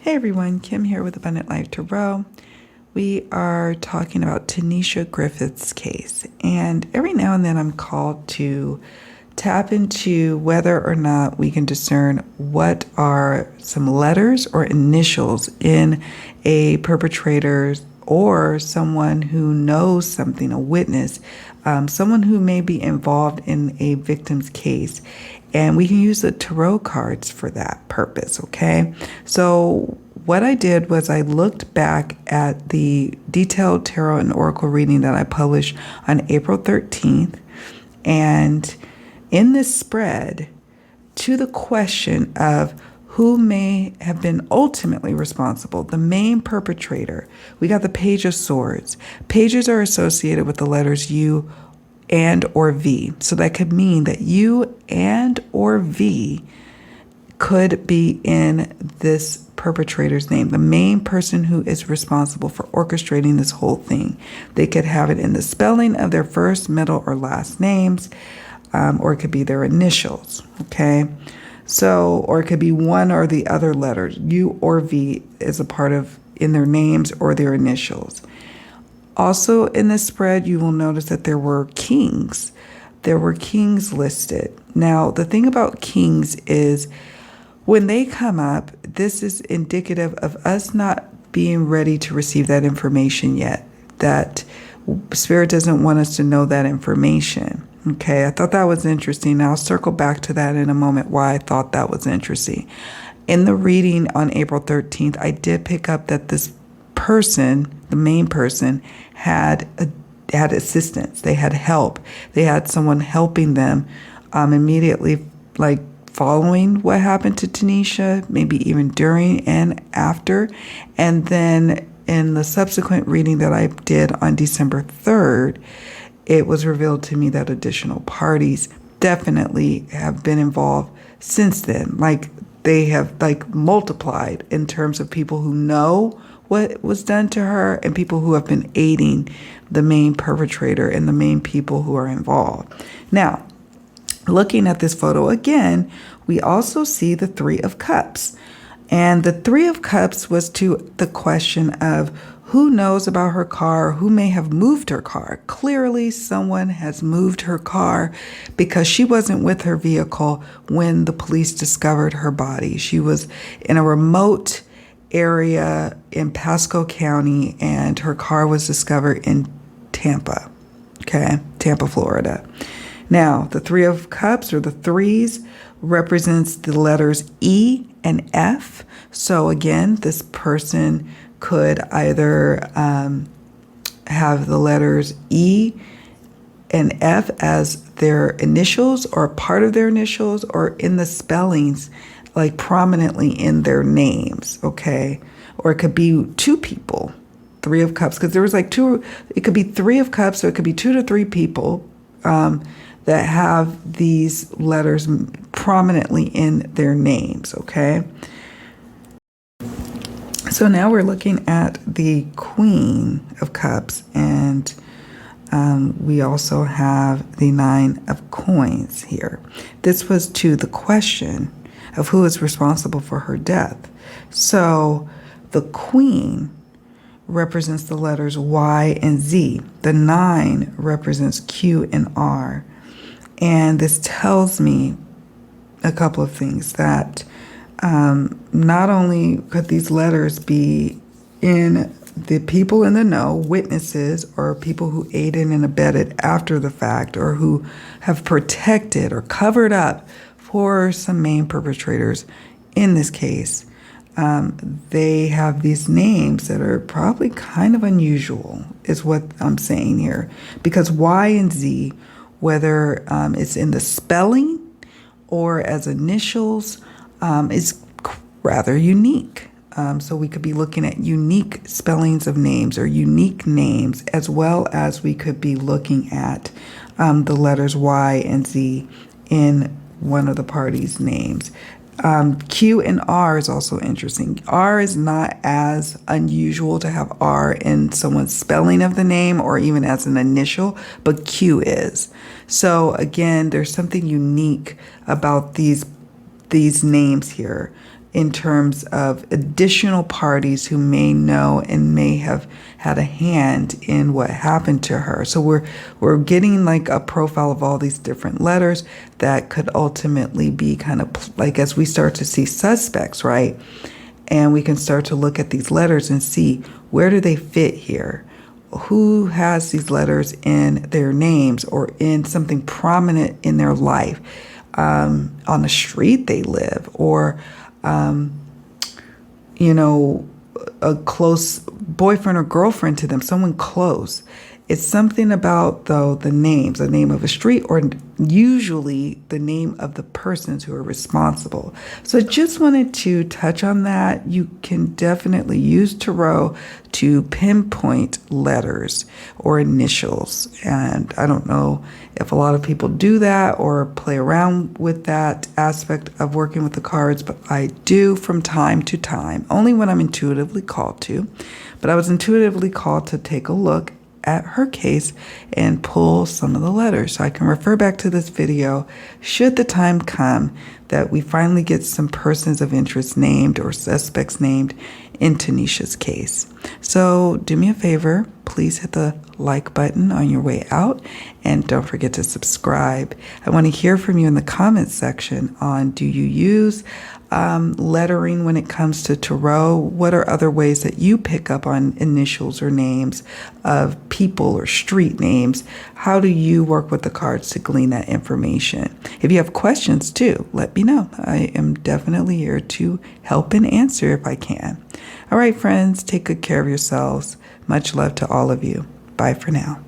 Hey everyone, Kim here with Abundant Life Tarot. We are talking about Teneisha Griffith's case, and every now and then I'm called to tap into whether or not we can discern what are some letters or initials in a perpetrator or someone who knows something, a witness, someone who may be involved in a victim's case. And we can use the tarot cards for that purpose, okay? So what I did was I looked back at the detailed tarot and oracle reading that I published on April 13th. And in this spread, to the question of who may have been ultimately responsible, the main perpetrator, we got the Page of Swords. Pages are associated with the letters U and or V. So that could mean that U and or V could be in this perpetrator's name, the main person who is responsible for orchestrating this whole thing. They could have it in the spelling of their first, middle, or last names, or it could be their initials, okay? So, or it could be one or the other letters. U or V is a part of in their names or their initials. Also in this spread, you will notice that there were kings. There were kings listed. Now, the thing about kings is when they come up, this is indicative of us not being ready to receive that information yet. That Spirit doesn't want us to know that information. Okay, I thought that was interesting. I'll circle back to that in a moment, why I thought that was interesting. In the reading on April 13th, I did pick up that this person, the main person, had assistance. They had help. They had someone helping them immediately, like following what happened to Teneisha, maybe even during and after. And then in the subsequent reading that I did on December 3rd, it was revealed to me that additional parties definitely have been involved since then. Like they have multiplied in terms of people who know what was done to her and people who have been aiding the main perpetrator and the main people who are involved. Now, looking at this photo again, we also see the Three of Cups. And the Three of Cups was to the question of who knows about her car, who may have moved her car. Clearly, someone has moved her car because she wasn't with her vehicle when the police discovered her body. She was in a remote area in Pasco County, and her car was discovered in Tampa, Tampa, Florida. Now, the Three of Cups, or the threes, represents the letters E and F. So again, this person could either have the letters E and F as their initials or part of their initials, or in the spellings, like prominently in their names, okay? Or it could be two people, Three of Cups, because there was like two, it could be Three of Cups, so it could be 2 to 3 people that have these letters prominently in their names, okay? So now we're looking at the Queen of Cups, and we also have the Nine of Coins here. This was to the question of who is responsible for her death. So the Queen represents the letters Y and Z. The 9 represents Q and R. And this tells me a couple of things, that not only could these letters be in the people in the know, witnesses, or people who aided and abetted after the fact, or who have protected or covered up for some main perpetrators in this case. They have these names that are probably kind of unusual, is what I'm saying here. Because Y and Z, whether it's in the spelling or as initials, is rather unique. So we could be looking at unique spellings of names or unique names, as well as we could be looking at the letters Y and Z in one of the parties' names. Q and R is also interesting. R is not as unusual to have R in someone's spelling of the name or even as an initial, but Q is. So again, there's something unique about these names here. in terms of additional parties who may know and may have had a hand in what happened to her. So we're getting like a profile of all these different letters that could ultimately be kind of like, as we start to see suspects, right? And we can start to look at these letters and see, where do they fit here? Who has these letters in their names or in something prominent in their life, on the street they live, or a close boyfriend or girlfriend to them, someone close. It's something about, though, the names, the name of a street, or usually the name of the persons who are responsible. So I just wanted to touch on that. You can definitely use tarot to pinpoint letters or initials. And I don't know if a lot of people do that or play around with that aspect of working with the cards, but I do from time to time, only when I'm intuitively called to. But I was intuitively called to take a look at her case and pull some of the letters. So I can refer back to this video should the time come that we finally get some persons of interest named or suspects named in Teneisha's case. So do me a favor, please hit the like button on your way out, and don't forget to subscribe. I want to hear from you in the comments section on, do you use lettering when it comes to tarot? What are other ways that you pick up on initials or names of people or street names? How do you work with the cards to glean that information? If you have questions too, let me know. I am definitely here to help and answer if I can. All right, friends, take good care of yourselves. Much love to all of you. Bye for now.